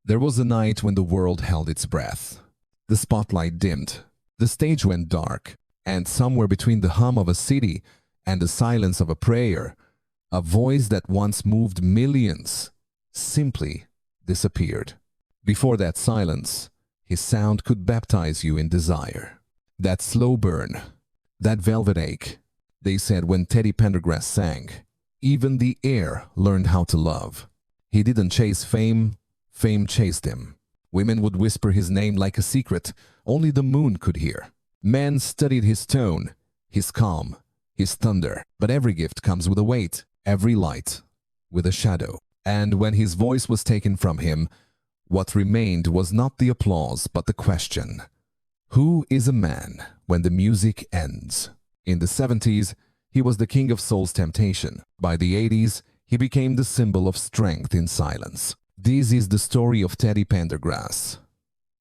There was a night when the world held its breath. The spotlight dimmed, the stage went dark, and somewhere between the hum of a city and the silence of a prayer, a voice that once moved millions simply disappeared. Before that silence, his sound could baptize you in desire. That slow burn, that velvet ache, they said when Teddy Pendergrass sang, even the air learned how to love. He didn't chase fame, fame chased him. Women would whisper his name like a secret only the moon could hear. Men studied his tone, his calm, his thunder. But every gift comes with a weight, every light with a shadow. And when his voice was taken from him, what remained was not the applause but the question. Who is a man when the music ends? In the 70s, he was the king of soul's temptation. By the 80s, he became the symbol of strength in silence. This is the story of Teddy Pendergrass,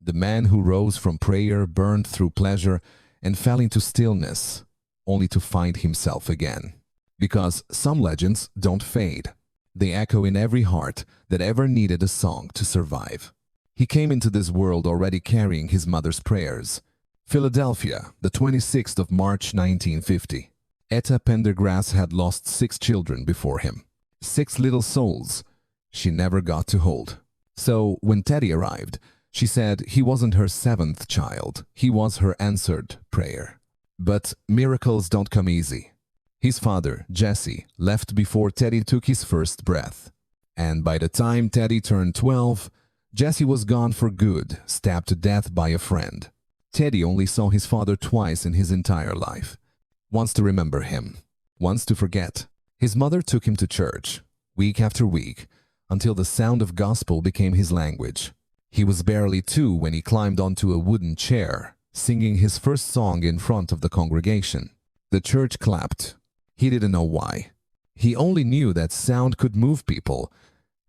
the man who rose from prayer, burned through pleasure, and fell into stillness, only to find himself again. Because some legends don't fade. They echo in every heart that ever needed a song to survive. He came into this world already carrying his mother's prayers. Philadelphia, the 26th of March 1950. Etta Pendergrass had lost 6 children before him. 6 little souls she never got to hold. So when Teddy arrived, she said he wasn't her 7th child, he was her answered prayer. But miracles don't come easy. His father, Jesse, left before Teddy took his first breath. And by the time Teddy turned 12, Jesse was gone for good, stabbed to death by a friend. Teddy only saw his father twice in his entire life. Once to remember him, once to forget. His mother took him to church, week after week, until the sound of gospel became his language. He was barely 2 when he climbed onto a wooden chair, singing his first song in front of the congregation. The church clapped. He didn't know why. He only knew that sound could move people,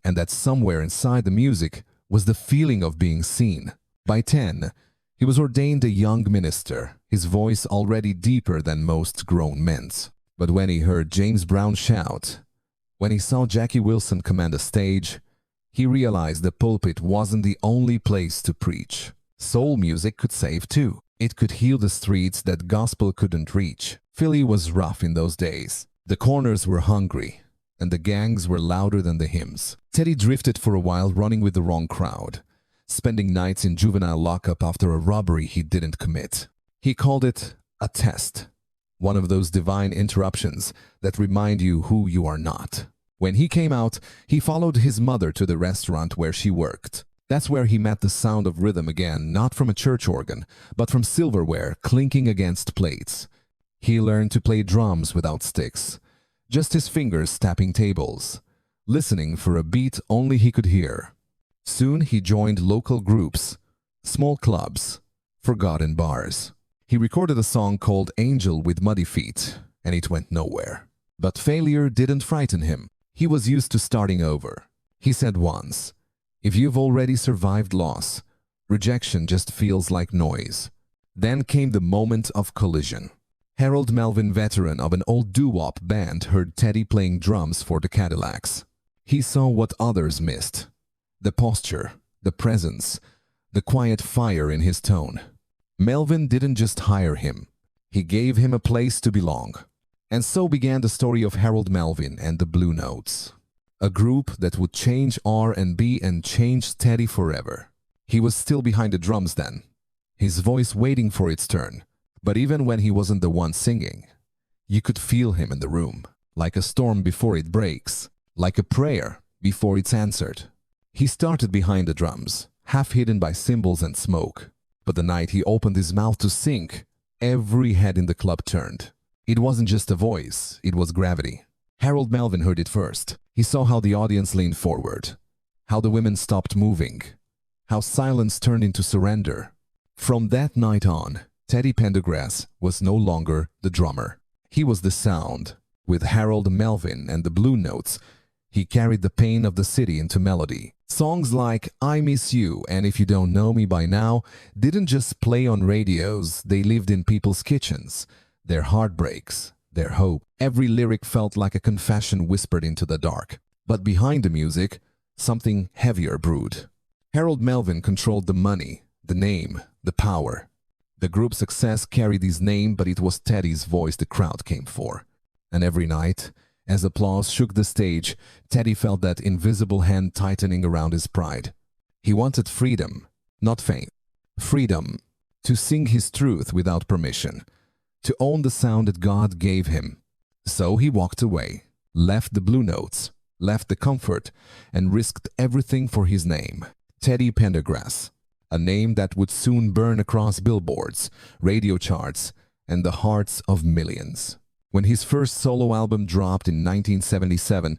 and that somewhere inside the music was the feeling of being seen. By 10, he was ordained a young minister, his voice already deeper than most grown men's. But when he heard James Brown shout, when he saw Jackie Wilson command a stage, he realized the pulpit wasn't the only place to preach. Soul music could save too. It could heal the streets that gospel couldn't reach. Philly was rough in those days. The corners were hungry, and the gangs were louder than the hymns. Teddy drifted for a while, running with the wrong crowd, spending nights in juvenile lockup after a robbery he didn't commit. He called it a test, one of those divine interruptions that remind you who you are not. When he came out, he followed his mother to the restaurant where she worked. That's where he met the sound of rhythm again, not from a church organ, but from silverware clinking against plates. He learned to play drums without sticks, just his fingers tapping tables, listening for a beat only he could hear. Soon he joined local groups, small clubs, forgotten bars. He recorded a song called Angel with Muddy Feet, and it went nowhere. But failure didn't frighten him. He was used to starting over. He said once, "If you've already survived loss, rejection just feels like noise." Then came the moment of collision. Harold Melvin, veteran of an old doo-wop band, heard Teddy playing drums for the Cadillacs. He saw what others missed. The posture, the presence, the quiet fire in his tone. Melvin didn't just hire him. He gave him a place to belong. And so began the story of Harold Melvin and the Blue Notes, a group that would change R&B and change Teddy forever. He was still behind the drums then, his voice waiting for its turn. But even when he wasn't the one singing, you could feel him in the room, like a storm before it breaks, like a prayer before it's answered. He started behind the drums, half hidden by cymbals and smoke. But the night he opened his mouth to sing, every head in the club turned. It wasn't just a voice, it was gravity. Harold Melvin heard it first. He saw how the audience leaned forward, how the women stopped moving, how silence turned into surrender. From that night on, Teddy Pendergrass was no longer the drummer. He was the sound. With Harold Melvin and the Blue Notes, he carried the pain of the city into melody. Songs like I Miss You and If You Don't Know Me By Now didn't just play on radios, they lived in people's kitchens. Their heartbreaks, their hope. Every lyric felt like a confession whispered into the dark. But behind the music, something heavier brewed. Harold Melvin controlled the money, the name, the power. The group's success carried his name, but it was Teddy's voice the crowd came for. And every night, as applause shook the stage, Teddy felt that invisible hand tightening around his pride. He wanted freedom, not fame. Freedom to sing his truth without permission, to own the sound that God gave him. So he walked away, left the blue notes, left the comfort, and risked everything for his name. Teddy Pendergrass, a name that would soon burn across billboards, radio charts, and the hearts of millions. When his first solo album dropped in 1977,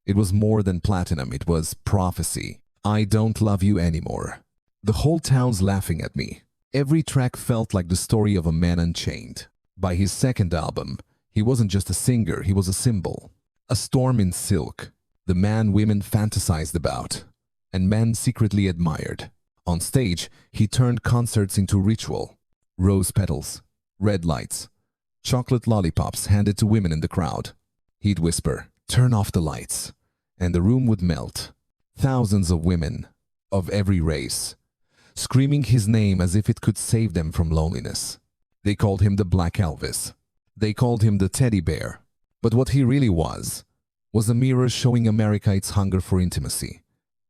it was more than platinum, it was prophecy. I don't love you anymore. The whole town's laughing at me. Every track felt like the story of a man unchained. By his second album, he wasn't just a singer, he was a symbol. A storm in silk, the man women fantasized about, and men secretly admired. On stage, he turned concerts into ritual. Rose petals, red lights, chocolate lollipops handed to women in the crowd. He'd whisper, "Turn off the lights," and the room would melt. Thousands of women, of every race, screaming his name as if it could save them from loneliness. They called him the Black Elvis. They called him the teddy bear. But what he really was a mirror showing America its hunger for intimacy,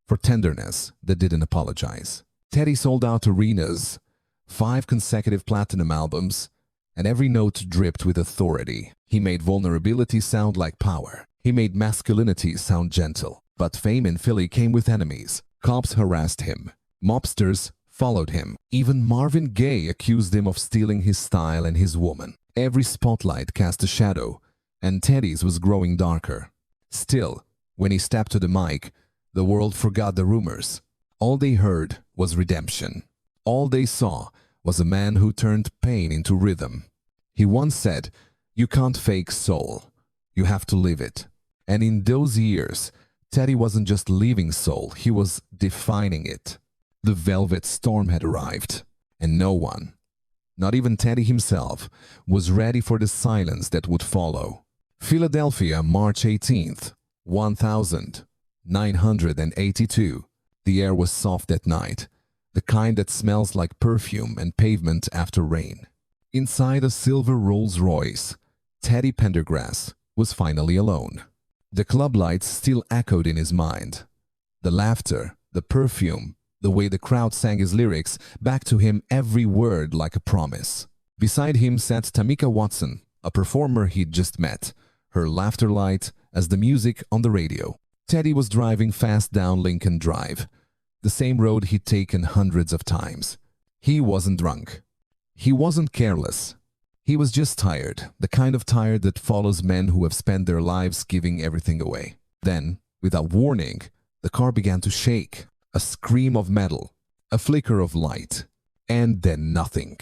for tenderness that didn't apologize. Teddy sold out arenas, 5 consecutive platinum albums, and every note dripped with authority. He made vulnerability sound like power. He made masculinity sound gentle. But fame in Philly came with enemies. Cops harassed him. Mobsters followed him. Even Marvin Gaye accused him of stealing his style and his woman. Every spotlight cast a shadow, and Teddy's was growing darker. Still, when he stepped to the mic, the world forgot the rumors. All they heard was redemption. All they saw was a man who turned pain into rhythm. He once said, "You can't fake soul. You have to live it." And in those years, Teddy wasn't just leaving soul, he was defining it. The Velvet Storm had arrived, and no one, not even Teddy himself, was ready for the silence that would follow. Philadelphia, March 18th, 1982. The air was soft at night, the kind that smells like perfume and pavement after rain. Inside a silver Rolls-Royce, Teddy Pendergrass was finally alone. The club lights still echoed in his mind. The laughter, the perfume, the way the crowd sang his lyrics, back to him every word like a promise. Beside him sat Tamika Watson, a performer he'd just met, her laughter light as the music on the radio. Teddy was driving fast down Lincoln Drive, the same road he'd taken hundreds of times. He wasn't drunk. He wasn't careless. He was just tired, the kind of tired that follows men who have spent their lives giving everything away. Then, without warning, the car began to shake. A scream of metal, a flicker of light, and then nothing.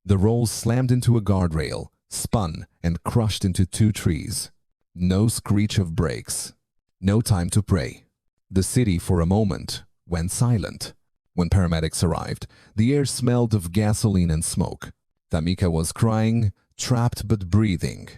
The Rolls slammed into a guardrail, spun, and crushed into 2 trees. No screech of brakes. No time to pray. The city, for a moment, went silent. When paramedics arrived, the air smelled of gasoline and smoke. Tamika was crying, trapped but breathing.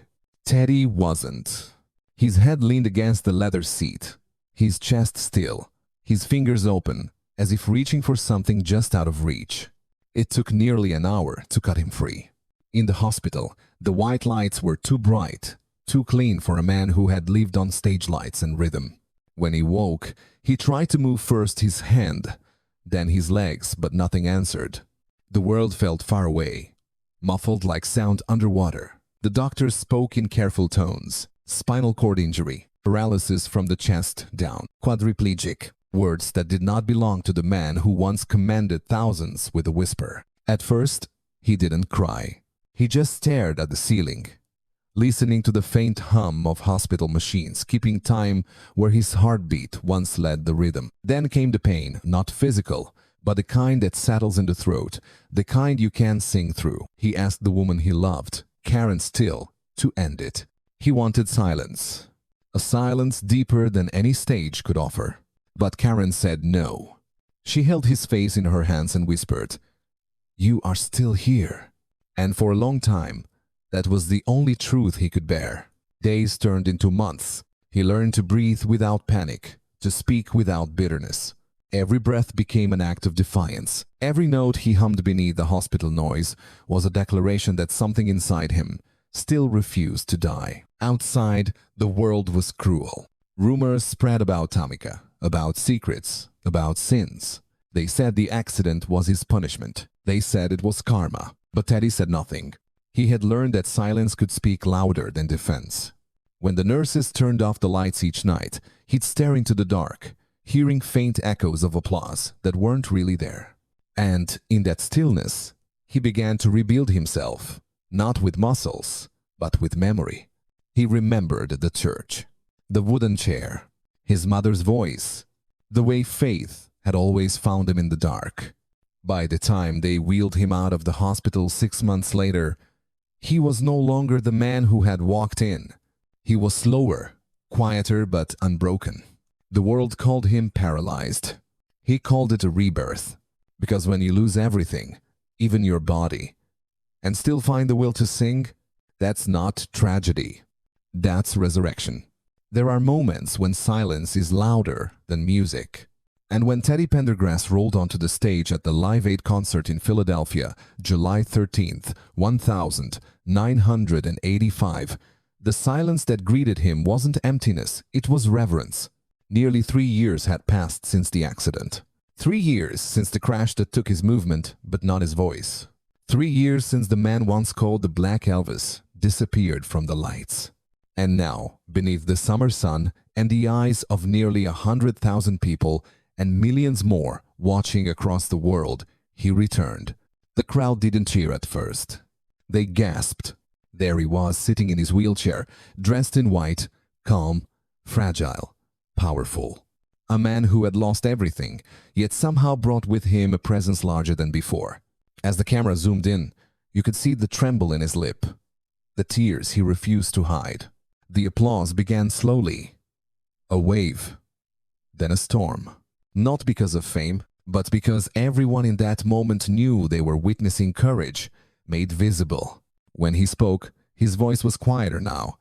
Teddy wasn't. His head leaned against the leather seat, his chest still, his fingers open, as if reaching for something just out of reach. It took nearly an hour to cut him free. In the hospital, the white lights were too bright, too clean for a man who had lived on stage lights and rhythm. When he woke, he tried to move first his hand, then his legs, but nothing answered. The world felt far away, muffled like sound underwater. The doctors spoke in careful tones. Spinal cord injury, paralysis from the chest down, quadriplegic, words that did not belong to the man who once commanded thousands with a whisper. At first, he didn't cry. He just stared at the ceiling, listening to the faint hum of hospital machines, keeping time where his heartbeat once led the rhythm. Then came the pain, not physical, but the kind that settles in the throat, the kind you can't sing through. He asked the woman he loved, Karen Still, to end it. He wanted silence, a silence deeper than any stage could offer. But Karen said no. She held his face in her hands and whispered, "You are still here." And for a long time, that was the only truth he could bear. Days turned into months. He learned to breathe without panic, to speak without bitterness. Every breath became an act of defiance. Every note he hummed beneath the hospital noise was a declaration that something inside him still refused to die. Outside, the world was cruel. Rumors spread about Tamika, about secrets, about sins. They said the accident was his punishment. They said it was karma. But Teddy said nothing. He had learned that silence could speak louder than defense. When the nurses turned off the lights each night, he'd stare into the dark, hearing faint echoes of applause that weren't really there. And in that stillness, he began to rebuild himself, not with muscles, but with memory. He remembered the church, the wooden chair, his mother's voice, the way faith had always found him in the dark. By the time they wheeled him out of the hospital 6 months later, he was no longer the man who had walked in. He was slower, quieter but unbroken. The world called him paralyzed. He called it a rebirth, because when you lose everything, even your body, and still find the will to sing, that's not tragedy. That's resurrection. There are moments when silence is louder than music. And when Teddy Pendergrass rolled onto the stage at the Live Aid concert in Philadelphia, July 13th, 1985, the silence that greeted him wasn't emptiness, it was reverence. Nearly 3 years had passed since the accident. 3 years since the crash that took his movement, but not his voice. 3 years since the man once called the Black Elvis disappeared from the lights. And now, beneath the summer sun and the eyes of nearly 100,000 people and millions more watching across the world, he returned. The crowd didn't cheer at first. They gasped. There he was, sitting in his wheelchair, dressed in white, calm, fragile, powerful. A man who had lost everything, yet somehow brought with him a presence larger than before. As the camera zoomed in, you could see the tremble in his lip, the tears he refused to hide. The applause began slowly. A wave, then a storm. Not because of fame, but because everyone in that moment knew they were witnessing courage made visible. When he spoke, his voice was quieter now,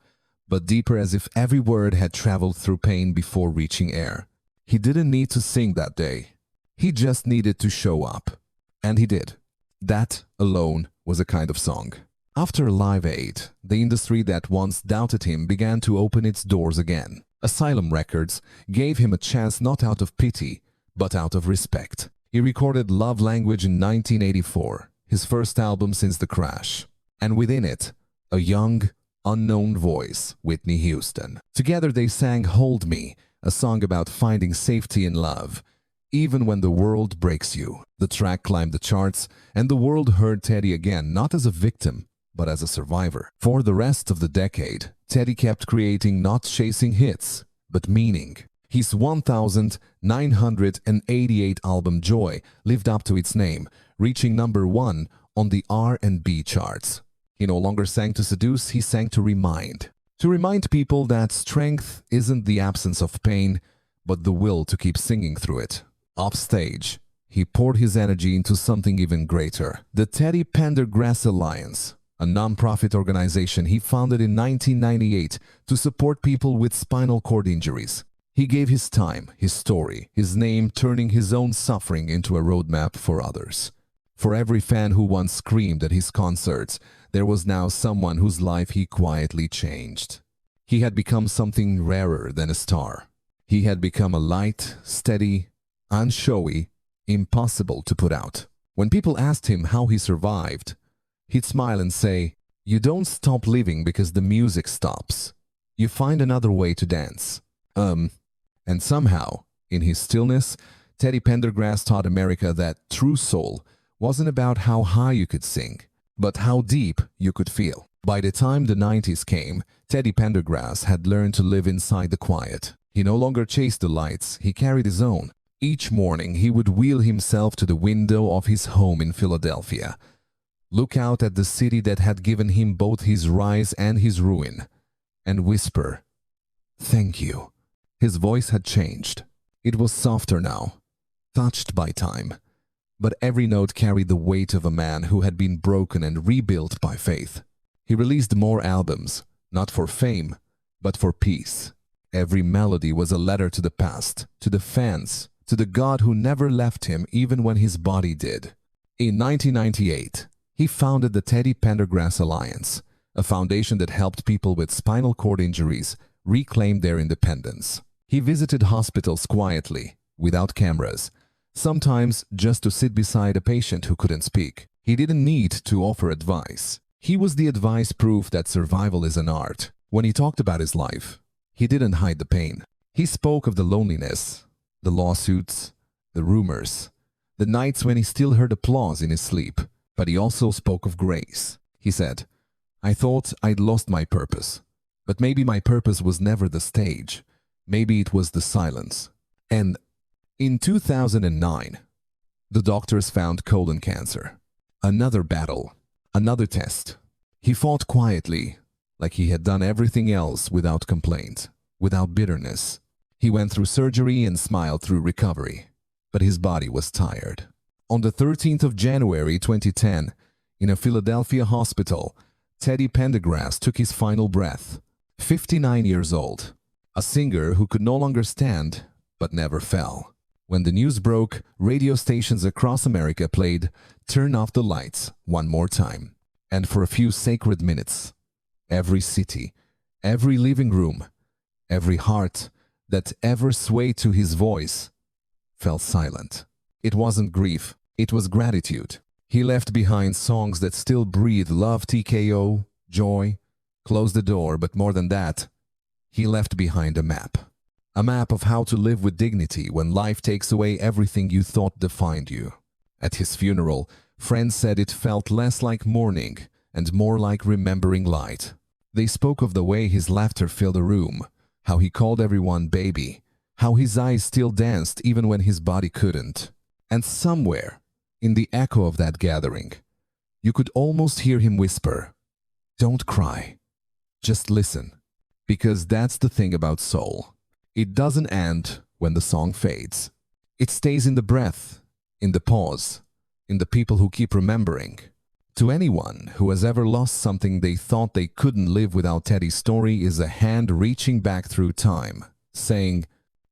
but deeper, as if every word had traveled through pain before reaching air. He didn't need to sing that day. He just needed to show up. And he did. That alone was a kind of song. After Live Aid, the industry that once doubted him began to open its doors again. Asylum Records gave him a chance not out of pity, but out of respect. He recorded Love Language in 1984, his first album since the crash. And within it, a young, unknown voice, Whitney Houston. Together they sang Hold Me, a song about finding safety in love, even when the world breaks you. The track climbed the charts, and the world heard Teddy again, not as a victim, but as a survivor. For the rest of the decade, Teddy kept creating, not chasing hits, but meaning. His 1988 album Joy lived up to its name, reaching #1 on the R&B charts. He no longer sang to seduce, he sang to remind. To remind people that strength isn't the absence of pain, but the will to keep singing through it. Off stage, he poured his energy into something even greater. The Teddy Pendergrass Alliance, a non-profit organization he founded in 1998 to support people with spinal cord injuries. He gave his time, his story, his name, turning his own suffering into a roadmap for others. For every fan who once screamed at his concerts, there was now someone whose life he quietly changed. He had become something rarer than a star. He had become a light, steady, unshowy, impossible to put out. When people asked him how he survived, he'd smile and say, "You don't stop living because the music stops. You find another way to dance." And somehow, in his stillness, Teddy Pendergrass taught America that true soul wasn't about how high you could sing, but how deep you could feel. By the time the 90s came, Teddy Pendergrass had learned to live inside the quiet. He no longer chased the lights, he carried his own. Each morning, he would wheel himself to the window of his home in Philadelphia, look out at the city that had given him both his rise and his ruin, and whisper, "Thank you." His voice had changed. It was softer now, touched by time, but every note carried the weight of a man who had been broken and rebuilt by faith. He released more albums, not for fame, but for peace. Every melody was a letter to the past, to the fans, to the God who never left him even when his body did. In 1998, he founded the Teddy Pendergrass Alliance, a foundation that helped people with spinal cord injuries reclaim their independence. He visited hospitals quietly, without cameras, sometimes just to sit beside a patient who couldn't speak. He didn't need to offer advice. He was the advice proof that survival is an art. When he talked about his life, he didn't hide the pain. He spoke of the loneliness, the lawsuits, the rumors, the nights when he still heard applause in his sleep. But he also spoke of grace. He said, "I thought I'd lost my purpose, but maybe my purpose was never the stage. Maybe it was the silence." And in 2009, the doctors found colon cancer. Another battle, another test. He fought quietly, like he had done everything else, without complaint, without bitterness. He went through surgery and smiled through recovery, but his body was tired. On the 13th of January 2010, in a Philadelphia hospital, Teddy Pendergrass took his final breath. 59 years old, a singer who could no longer stand but never fell. When the news broke, radio stations across America played "Turn Off the Lights" one more time. And for a few sacred minutes, every city, every living room, every heart that ever swayed to his voice fell silent. It wasn't grief, it was gratitude. He left behind songs that still breathe love, TKO, joy, close the door, but more than that, he left behind a map. A map of how to live with dignity when life takes away everything you thought defined you. At his funeral, friends said it felt less like mourning and more like remembering light. They spoke of the way his laughter filled the room, how he called everyone baby, how his eyes still danced even when his body couldn't. And somewhere, in the echo of that gathering, you could almost hear him whisper, "Don't cry, just listen." Because that's the thing about soul. It doesn't end when the song fades. It stays in the breath, in the pause, in the people who keep remembering. To anyone who has ever lost something they thought they couldn't live without, Teddy's story is a hand reaching back through time, saying,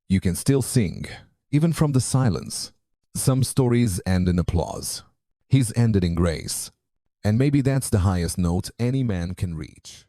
"You can still sing, even from the silence." Some stories end in applause. His ended in grace. And maybe that's the highest note any man can reach.